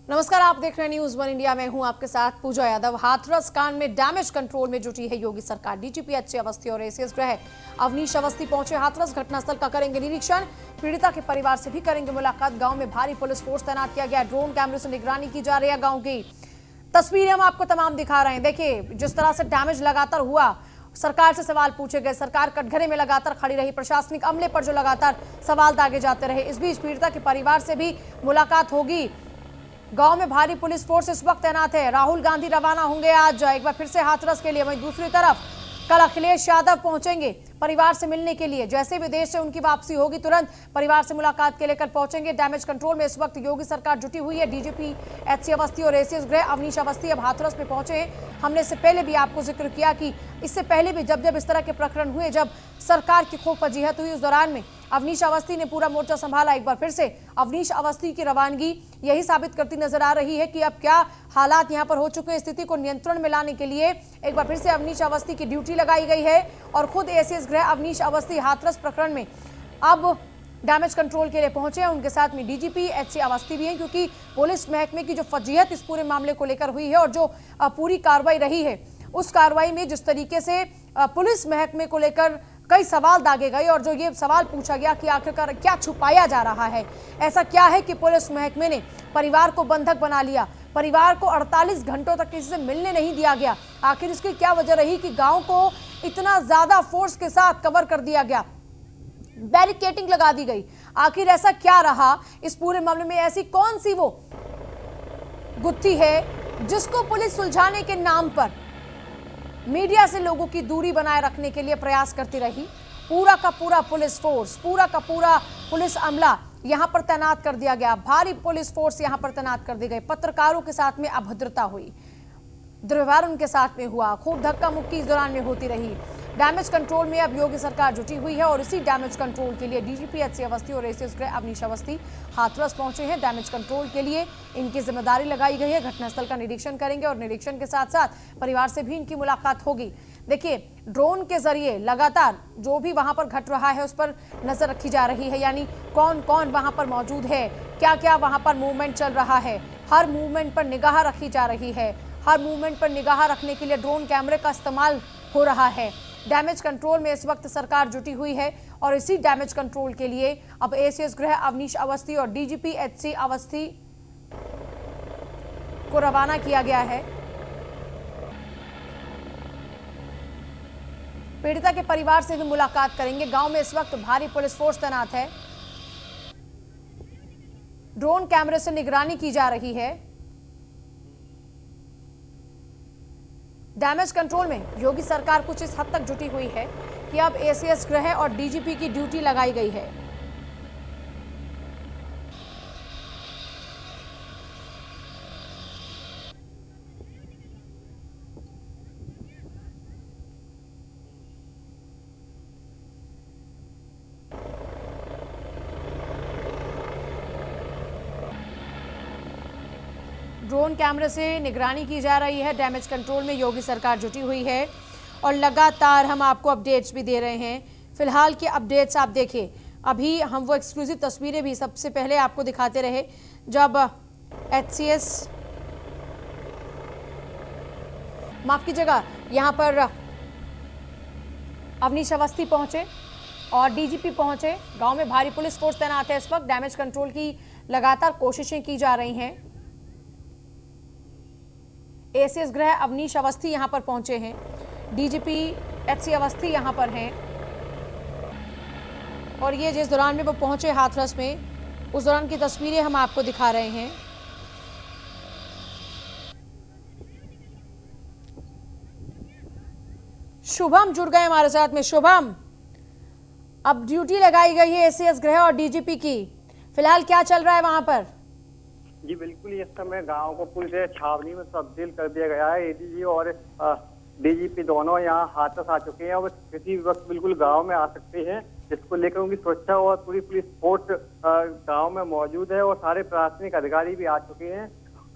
नमस्कार, आप देख रहे हैं न्यूज वन इंडिया। मैं हूं आपके साथ पूजा यादव। हाथरस कांड में डैमेज कंट्रोल में जुटी है योगी सरकार। डीजीपी एचसी अवस्थी और एसीएस गृह अवनीश अवस्थी पहुंचे हाथरस। घटनास्थल का करेंगे निरीक्षण, पीड़िता के परिवार से भी करेंगे मुलाकात। गांव में भारी पुलिस फोर्स तैनात किया गया। ड्रोन कैमरे से निगरानी की जा रही है। गाँव की तस्वीरें हम आपको तमाम दिखा रहे हैं। देखिए जिस तरह से डैमेज लगातार हुआ, सरकार से सवाल पूछे गए, सरकार कटघरे में लगातार खड़ी रही, प्रशासनिक अमले पर जो लगातार सवाल दागे जाते रहे। इस बीच पीड़िता के परिवार से भी मुलाकात होगी। गांव में भारी पुलिस फोर्स इस वक्त तैनात है। राहुल गांधी रवाना होंगे आज एक बार फिर से हाथरस के लिए। वहीं दूसरी तरफ कल अखिलेश यादव पहुंचेंगे परिवार से मिलने के लिए। जैसे विदेश से उनकी वापसी होगी तुरंत परिवार से मुलाकात के लिए कल पहुंचेंगे। डैमेज कंट्रोल में इस वक्त योगी सरकार जुटी हुई है। डीजीपी एचसी अवस्थी और एसीएस गृह अवनीश अवस्थी अब हाथरस में पहुंचे हैं। हमने इससे पहले भी आपको जिक्र किया कि इससे पहले भी जब इस तरह के प्रकरण हुए, जब सरकार की खूब फजीहत हुई, उस दौरान में अवनीश अवस्थी ने पूरा मोर्चा संभाला। एक बार फिर से अवनीश अवस्थी की रवानगी यही साबित करती नजर आ रही है कि अब क्या हालात यहां पर हो चुके हैं। स्थिति को नियंत्रण में लाने के लिए एक बार फिर से अवनीश अवस्थी की ड्यूटी लगाई गई है और खुद एसीएस गृह अवनीश अवस्थी हाथरस प्रकरण में अब डैमेज कंट्रोल के लिए पहुंचे हैं। उनके साथ में डीजीपी एचसी अवस्थी भी हैं, क्योंकि पुलिस महकमे की जो फजीहत इस पूरे मामले को लेकर हुई है और जो पूरी कार्रवाई रही है, उस कार्रवाई में जिस तरीके से पुलिस महकमे को लेकर कई सवाल दागे गए और जो ये सवाल पूछा गया कि आखिरकार क्या छुपाया जा रहा है, ऐसा क्या है कि पुलिस महकमे ने परिवार को बंधक बना लिया, परिवार को 48 घंटों तक किसी से मिलने नहीं दिया गया। आखिर इसकी क्या वजह रही कि गांव को इतना ज्यादा फोर्स के साथ कवर कर दिया गया, बैरिकेडिंग लगा दी गई। आखिर ऐसा क्या रहा इस पूरे मामले में? ऐसी कौन सी वो गुत्थी है जिसको पुलिस सुलझाने के नाम पर मीडिया से लोगों की दूरी बनाए रखने के लिए प्रयास करती रही? पूरा का पूरा पुलिस फोर्स, पूरा का पूरा पुलिस अमला यहां पर तैनात कर दिया गया। भारी पुलिस फोर्स यहां पर तैनात कर दी गई। पत्रकारों के साथ में अभद्रता हुई, दुर्व्यवहार उनके साथ में हुआ, खूब धक्का मुक्की इस दौरान में होती रही। डैमेज कंट्रोल में अब योगी सरकार जुटी हुई है और इसी डैमेज कंट्रोल के लिए डीजीपी एचसी अवस्थी और एसीएस गृह अवनीश अवस्थी हाथरस पहुंचे हैं। डैमेज कंट्रोल के लिए इनकी जिम्मेदारी लगाई गई है। घटनास्थल का निरीक्षण करेंगे और निरीक्षण के साथ साथ परिवार से भी इनकी मुलाकात होगी। देखिए ड्रोन के जरिए लगातार जो भी वहां पर घट रहा है उस पर नजर रखी जा रही है, यानी कौन कौन वहां पर मौजूद है, क्या क्या वहां पर मूवमेंट चल रहा है, हर मूवमेंट पर निगाह रखी जा रही है। हर मूवमेंट पर निगाह रखने के लिए ड्रोन कैमरे का इस्तेमाल हो रहा है। डैमेज कंट्रोल में इस वक्त सरकार जुटी हुई है और इसी डैमेज कंट्रोल के लिए अब एसीएस गृह अवनीश अवस्थी और डीजीपी एचसी अवस्थी को रवाना किया गया है। पीड़िता के परिवार से भी मुलाकात करेंगे। गांव में इस वक्त भारी पुलिस फोर्स तैनात है। ड्रोन कैमरे से निगरानी की जा रही है। डैमेज कंट्रोल में योगी सरकार कुछ इस हद तक जुटी हुई है कि अब एसीएस गृह और डीजीपी की ड्यूटी लगाई गई है। ड्रोन कैमरे से निगरानी की जा रही है। डैमेज कंट्रोल में योगी सरकार जुटी हुई है और लगातार हम आपको अपडेट्स भी दे रहे हैं। फिलहाल के अपडेट्स आप देखिए, अभी हम वो एक्सक्लूसिव तस्वीरें भी सबसे पहले आपको दिखाते रहे जब एचसीएस माफ कीजिएगा यहां पर अवनीश अवस्थी पहुंचे और डीजीपी पहुंचे। गांव में भारी पुलिस फोर्स तैनात है। इस वक्त डैमेज कंट्रोल की लगातार कोशिशें की जा रही हैं। एसीएस गृह अवनीश अवस्थी यहां पर पहुंचे हैं, डीजीपी एचसी अवस्थी यहां पर हैं और ये जिस दौरान में वो पहुंचे हाथरस में, उस दौरान की तस्वीरें हम आपको दिखा रहे हैं। शुभम जुड़ गए हमारे साथ में। शुभम, अब ड्यूटी लगाई गई है एसीएस गृह और डीजीपी की, फिलहाल क्या चल रहा है वहां पर? जी बिल्कुल, इस समय गांव को पुलिस छावनी में तब्दील कर दिया गया है। एडीजी और डीजीपी दोनों यहाँ हाथरस आ चुके हैं और किसी वक्त बिल्कुल गांव में आ सकते हैं, जिसको लेकर उनकी सुरक्षा और पूरी पुलिस फोर्स गांव में मौजूद है और सारे प्रशासनिक अधिकारी भी आ चुके हैं।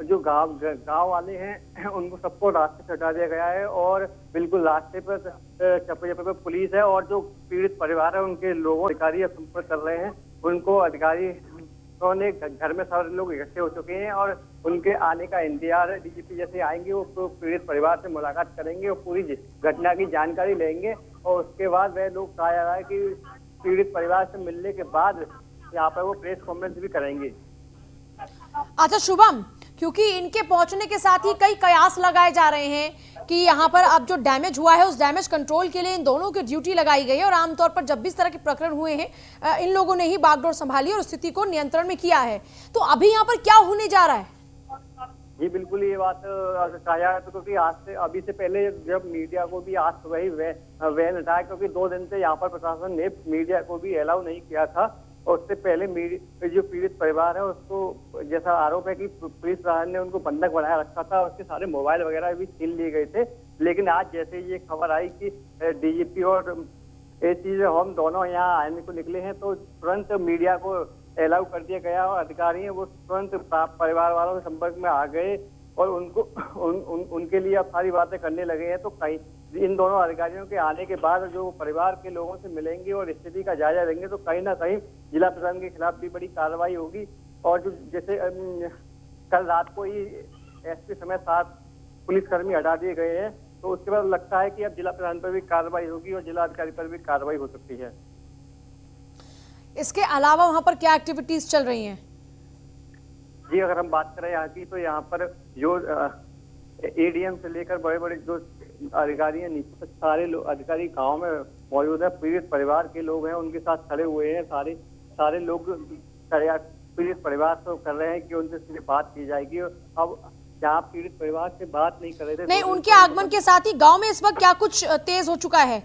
जो गांव वाले हैं उनको सबको रास्ते से हटा दिया गया है और बिल्कुल रास्ते पर चप्पे चप्पे पर पुलिस है और जो पीड़ित परिवार है उनके लोगों अधिकारी संपर्क कर रहे हैं। उनको अधिकारी उन्होंने घर में सारे लोग इकट्ठे हो चुके हैं और उनके आने का इंतजार है। डीजीपी जैसे आएंगे वो पीड़ित परिवार से मुलाकात करेंगे और पूरी घटना की जानकारी लेंगे और उसके बाद वह लोग कहा जा रहा है कि पीड़ित परिवार से मिलने के बाद यहाँ पर वो प्रेस कॉन्फ्रेंस भी करेंगे। अच्छा शुभम, क्योंकि इनके पहुंचने के साथ ही कई कयास लगाए जा रहे हैं कि यहाँ पर अब जो डैमेज हुआ है उस डैमेज कंट्रोल के लिए इन दोनों की ड्यूटी लगाई गई है और आमतौर पर जब भी इस तरह के प्रकरण हुए हैं इन लोगों ने ही बागडोर संभाली और स्थिति को नियंत्रण में किया है। तो अभी यहाँ पर क्या होने जा रहा है? जी बिल्कुल, ये बात कहा जा रहा है क्योंकि आज से अभी से पहले जब मीडिया को भी आज सुबह ही वैन हटाया, क्योंकि 2 दिन से यहाँ पर प्रशासन ने मीडिया को भी अलाउ नहीं किया था और उससे पहले जो पीड़ित परिवार है उसको जैसा आरोप है कि पुलिस प्रशासन ने उनको बंधक बनाया रखा था, उसके सारे मोबाइल वगैरह भी छीन लिए गए थे। लेकिन आज जैसे ये खबर आई कि डीजीपी और एसीपी हम दोनों यहाँ आने को निकले हैं तो तुरंत मीडिया को अलाउ कर दिया गया और अधिकारी हैं वो तुरंत परिवार वालों के संपर्क में आ गए और उनको उनके लिए अब सारी बातें करने लगे हैं। तो कहीं इन दोनों अधिकारियों के आने के बाद जो परिवार के लोगों से मिलेंगे और स्थिति का जायजा लेंगे तो कहीं ना कहीं जिला प्रशासन के खिलाफ भी बड़ी कार्रवाई होगी। और जो जैसे कल रात को ही एसपी समेत 7 पुलिसकर्मी हटा दिए गए हैं तो उसके बाद लगता है कि अब जिला प्रशासन पर भी कार्रवाई होगी और जिला अधिकारी पर भी कार्रवाई हो सकती है। इसके अलावा वहां पर क्या एक्टिविटीज चल रही हैं? जी अगर हम बात करें यहाँ की तो यहाँ पर जो एडीएम से लेकर बड़े बड़े जो अधिकारी हैं नीचे तक सारे अधिकारी गांव में मौजूद है। पीड़ित परिवार के लोग हैं उनके साथ खड़े हुए हैं, सारे लोग पीड़ित परिवार से कर रहे हैं कि उनसे सीधे बात की जाएगी। अब जहाँ पीड़ित परिवार से बात नहीं कर रहे थे नहीं, उनके आगमन के साथ ही गांव में इस वक्त क्या कुछ तेज हो चुका है?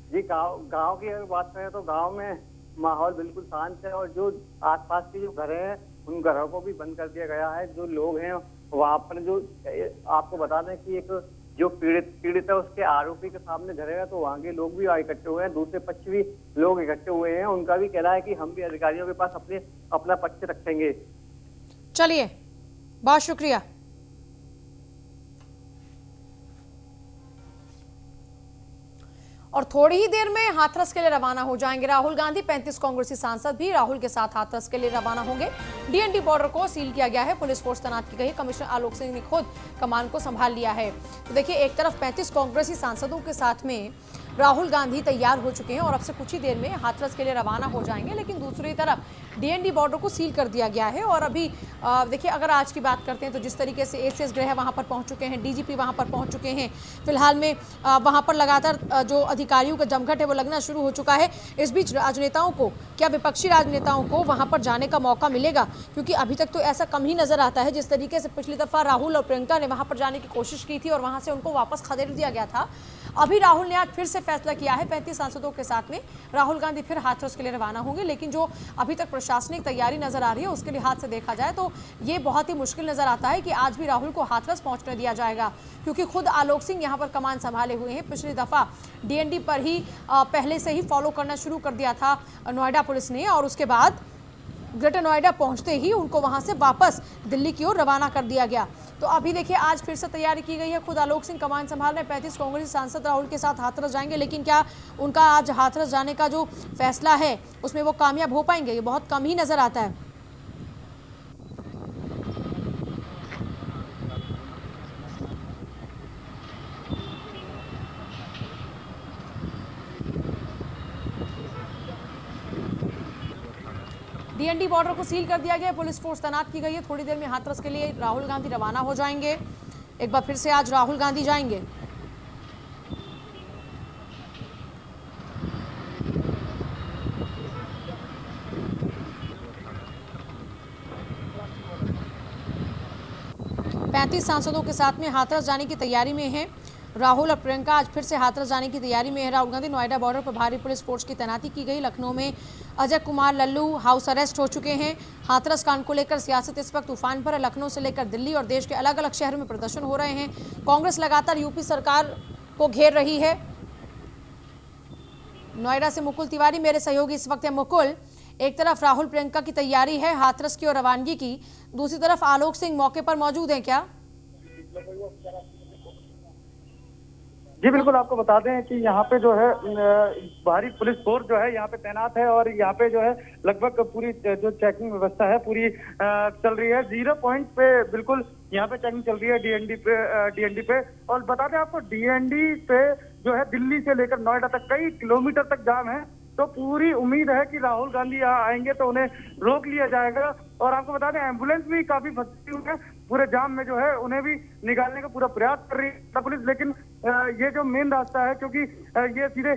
जी गांव की अगर बात करें तो गांव में माहौल बिल्कुल शांत है और जो आसपास के जो घर हैं उन घरों को भी बंद कर दिया गया है। जो लोग हैं वहाँ पर जो आपको बता दें कि एक जो पीड़ित है उसके आरोपी के सामने घर है तो वहाँ के लोग भी इकट्ठे हुए हैं, दूसरे पक्ष भी लोग इकट्ठे हुए हैं। उनका भी कहना है कि हम भी अधिकारियों के पास अपना पक्ष रखेंगे। चलिए, बहुत शुक्रिया। और थोड़ी ही देर में हाथरस के लिए रवाना हो जाएंगे राहुल गांधी। 35 कांग्रेसी सांसद भी राहुल के साथ हाथरस के लिए रवाना होंगे। डीएनडी बॉर्डर को सील किया गया है, पुलिस फोर्स तैनात की गई है। कमिश्नर आलोक सिंह ने खुद कमान को संभाल लिया है। तो देखिए, एक तरफ 35 कांग्रेसी सांसदों के साथ में राहुल गांधी तैयार हो चुके हैं और अब से कुछ ही देर में हाथरस के लिए रवाना हो जाएंगे, लेकिन दूसरी तरफ डीएनडी बॉर्डर को सील कर दिया गया है। और अभी देखिए, अगर आज की बात करते हैं तो जिस तरीके से एसीएस गृह वहां पर पहुंच चुके हैं, डीजीपी वहां पर पहुंच चुके हैं, फिलहाल में वहां पर लगातार जो अधिकारियों का जमघट है वो लगना शुरू हो चुका है। इस बीच राजनेताओं को, क्या विपक्षी राजनेताओं को वहां पर जाने का मौका मिलेगा? क्योंकि अभी तक तो ऐसा कम ही नजर आता है। जिस तरीके से पिछली दफा राहुल और प्रियंका ने वहां पर जाने की कोशिश की थी और वहां से उनको वापस खदेड़ दिया गया था, अभी राहुल ने आज फिर से फैसला किया है। 35 सांसदों के साथ में राहुल गांधी फिर हाथरस के लिए रवाना होंगे। लेकिन जो अभी तक प्रशासनिक तैयारी नजर आ रही है उसके लिहाज से देखा जाए तो ये बहुत ही मुश्किल नजर आता है कि आज भी राहुल को हाथरस पहुंचने दिया जाएगा, क्योंकि खुद आलोक सिंह यहां पर कमान संभाले हुए हैं। पिछली दफा डीएनडी पर ही पहले से ही फॉलो करना शुरू कर दिया था नोएडा पुलिस ने और उसके बाद ग्रेटर नोएडा पहुंचते ही उनको वहां से वापस दिल्ली की ओर रवाना कर दिया गया। तो अभी देखिए, आज फिर से तैयारी की गई है। खुद आलोक सिंह कमान संभाल रहे। 35 कांग्रेसी सांसद राहुल के साथ हाथरस जाएंगे, लेकिन क्या उनका आज हाथरस जाने का जो फैसला है उसमें वो कामयाब हो पाएंगे? ये बहुत कम ही नजर आता है। डीएनडी बॉर्डर को सील कर दिया गया, पुलिस फोर्स तैनात की गई है। थोड़ी देर में हाथरस के लिए राहुल गांधी रवाना हो जाएंगे। एक बार फिर से आज राहुल गांधी जाएंगे। पैंतीस सांसदों के साथ में हाथरस जाने की तैयारी में है राहुल और प्रियंका। आज फिर से हाथरस जाने की तैयारी में है राहुल गांधी। नोएडा बॉर्डर पर भारी पुलिस फोर्स की तैनाती की गई। लखनऊ में अजय कुमार लल्लू हाउस अरेस्ट हो चुके हैं। हाथरस कांड को लेकर सियासत इस वक्त तूफान पर है। लखनऊ से लेकर दिल्ली और देश के अलग अलग शहरों में प्रदर्शन हो रहे हैं। कांग्रेस लगातार यूपी सरकार को घेर रही है। नोएडा से मुकुल तिवारी मेरे सहयोगी इस वक्त है। मुकुल, एक तरफ राहुल प्रियंका की तैयारी है हाथरस की और रवानगी की, दूसरी तरफ आलोक सिंह मौके पर मौजूद हैं क्या? जी बिल्कुल, आपको बता दें कि यहाँ पे जो है भारी पुलिस फोर्स जो है यहाँ पे तैनात है और यहाँ पे जो है लगभग पूरी जो चेकिंग व्यवस्था है पूरी चल रही है। 0 पॉइंट पे बिल्कुल यहाँ पे चेकिंग चल रही है डीएनडी पे। और बता दें आपको डीएनडी पे जो है दिल्ली से लेकर नोएडा तक कई किलोमीटर तक जाम है। तो पूरी उम्मीद है कि राहुल गांधी यहाँ आएंगे तो उन्हें रोक लिया जाएगा। और आपको बता दें एम्बुलेंस भी काफी फंसी हुई है पूरे जाम में, जो है उन्हें भी निकालने का पूरा प्रयास कर रही है पुलिस। लेकिन ये जो मेन रास्ता है, क्योंकि ये सीधे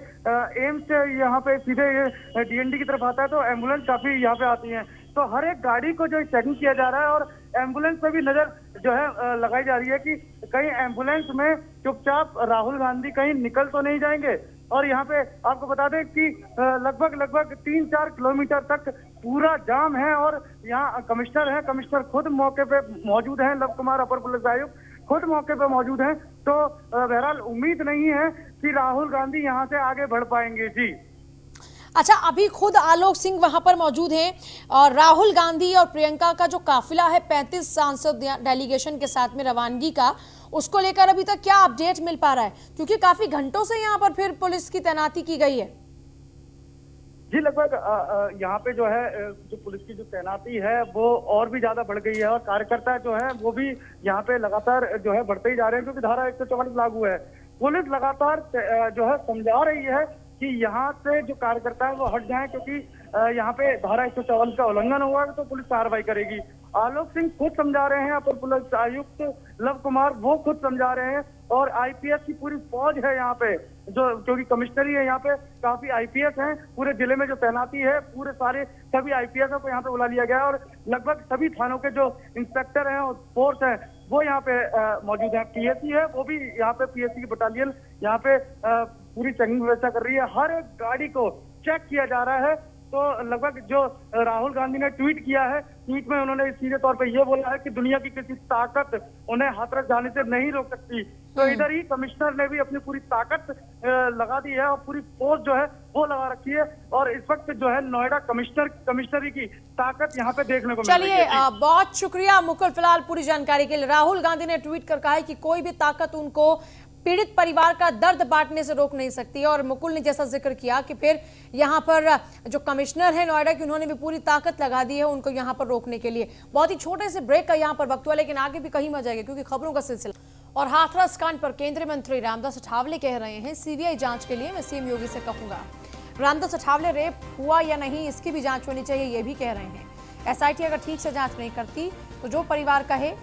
एम्स से यहाँ पे सीधे ये डीएनडी की तरफ आता है, तो एम्बुलेंस काफी यहाँ पे आती है। तो हर एक गाड़ी को जो चेकिंग किया जा रहा है और एम्बुलेंस पे भी नजर जो है लगाई जा रही है कि कहीं एम्बुलेंस में चुपचाप राहुल गांधी कहीं निकल तो नहीं जाएंगे। और यहाँ पे आपको बता दें कि लगभग 3-4 किलोमीटर तक पूरा जाम है और यहाँ कमिश्नर है, कमिश्नर खुद मौके पे मौजूद हैं, लव कुमार अपर पुलिस आयुक्त खुद मौके पे मौजूद हैं। तो बहरहाल उम्मीद नहीं है कि राहुल गांधी यहाँ से आगे बढ़ पाएंगे। जी अच्छा, अभी खुद आलोक सिंह वहां पर मौजूद हैं और राहुल गांधी और प्रियंका का जो काफिला है 35 सांसद डेलीगेशन के साथ में रवानगी का, उसको लेकर अभी तक क्या अपडेट मिल पा रहा है? क्योंकि काफी घंटों से यहाँ पर फिर पुलिस की तैनाती की गई है। जी लगभग यहाँ पे जो है जो पुलिस की जो तैनाती है वो और भी ज्यादा बढ़ गई है और कार्यकर्ता जो है वो भी यहाँ पे लगातार जो है बढ़ते ही जा रहे हैं, क्योंकि धारा 144 लागू है। पुलिस लगातार जो है समझा रही है कि यहाँ से जो कार्यकर्ता है वो हट जाएं, क्योंकि यहाँ पे धारा 144 का उल्लंघन हुआ तो पुलिस कार्रवाई करेगी। आलोक सिंह खुद समझा रहे हैं, अपर पुलिस आयुक्त लव कुमार वो खुद समझा रहे हैं और आईपीएस की पूरी फौज है यहाँ पे, जो क्योंकि कमिश्नरी है यहाँ पे, काफी आईपीएस हैं पूरे जिले में जो तैनाती है, पूरे सारे सभी आईपीएस को यहाँ पे बुला लिया गया है और लगभग सभी थानों के जो इंस्पेक्टर हैं और फोर्स है वो यहाँ पे मौजूद है। पीएससी है वो भी यहाँ पे, पीएससी की बटालियन यहाँ पे पूरी चेकिंग व्यवस्था कर रही है। हर एक गाड़ी को चेक किया जा रहा है। तो लगभग जो राहुल गांधी ने ट्वीट किया है, ट्वीट में उन्होंने सीधे तौर पे ये बोला है कि दुनिया की किसी ताकत उन्हें हाथरस जाने से नहीं रोक सकती। तो इधर ही कमिश्नर ने भी अपनी पूरी ताकत लगा दी है और पूरी फोर्स जो है वो लगा रखी है और इस वक्त जो है नोएडा कमिश्नरी की ताकत यहाँ पे देखने को मिल रही है। चलिए, बहुत शुक्रिया मुकुल, फिलहाल पूरी जानकारी के लिए। राहुल गांधी ने ट्वीट कर कहा है कि कोई भी ताकत उनको पीड़ित परिवार का दर्द बांटने से रोक नहीं सकती। और मुकुल ने जैसा जिक्र किया कि फिर यहाँ पर जो कमिश्नर है नोएडा की, उन्होंने भी पूरी ताकत लगा दी है उनको यहाँ पर रोकने के लिए। बहुत ही छोटे से ब्रेक का यहाँ पर वक्त हुआ, लेकिन आगे भी कहीं मत जाएगा क्योंकि खबरों का सिलसिला। और हाथरस कांड पर केंद्रीय मंत्री रामदास अठावले कह रहे हैं सीबीआई जांच के लिए मैं सीएम योगी से कहूंगा। रामदास अठावले रेप हुआ या नहीं इसकी भी जांच होनी चाहिए, ये भी कह रहे हैं। एसआईटी अगर ठीक से जांच नहीं करती तो जो परिवार कहे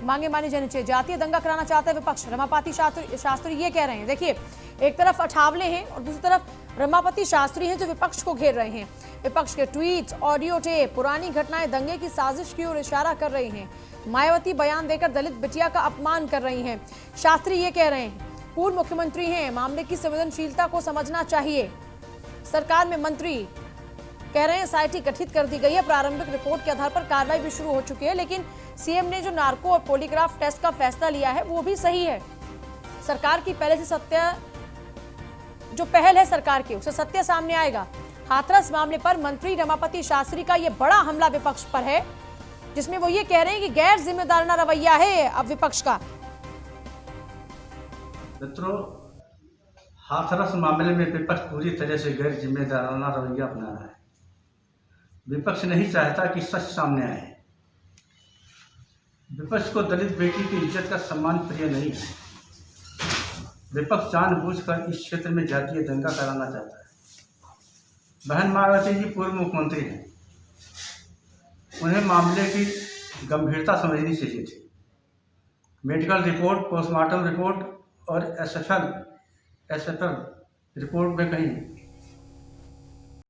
मांगे मानी जानी चाहिए। जातीय दंगा कराना चाहते हैं विपक्ष, रमापति शास्त्री ये कह रहे हैं। देखिए, एक तरफ अठावले हैं और दूसरी तरफ रमापति शास्त्री हैं जो विपक्ष को घेर रहे हैं। विपक्ष के ट्वीट, ऑडियो टेप पुरानी घटनाएं दंगे की साजिश की ओर इशारा कर रही हैं। मायावती बयान देकर दलित बिटिया का अपमान कर रही हैं। शास्त्री ये कह रहे हैं पूर्व मुख्यमंत्री हैं, मामले की संवेदनशीलता को समझना चाहिए। सरकार में मंत्री कह रहे हैं एसआईटी गठित कर दी गई है, प्रारंभिक रिपोर्ट के आधार पर कार्रवाई भी शुरू हो चुकी है। लेकिन सीएम ने जो नार्को और पॉलीग्राफ टेस्ट का फैसला लिया है वो भी सही है। सरकार की पहले से सत्य जो पहल है सरकार की, उससे सत्य सामने आएगा। हाथरस मामले पर मंत्री रमापति शास्त्री का ये बड़ा हमला विपक्ष पर है, जिसमें वो ये कह रहे हैं कि गैर जिम्मेदाराना रवैया है अब विपक्ष का। मित्रों, हाथरस मामले में विपक्ष पूरी तरह से गैर जिम्मेदाराना रवैया अपना रहा है। विपक्ष नहीं चाहता कि सच सामने आए। विपक्ष को दलित बेटी की इज्जत का सम्मान प्रिय नहीं है। विपक्ष जानबूझकर इस क्षेत्र में जातीय दंगा कराना चाहता है। बहन मायावती जी पूर्व मुख्यमंत्री हैं, उन्हें मामले की गंभीरता समझनी चाहिए थी। मेडिकल रिपोर्ट, पोस्टमार्टम रिपोर्ट और एसएफएल रिपोर्ट में कहीं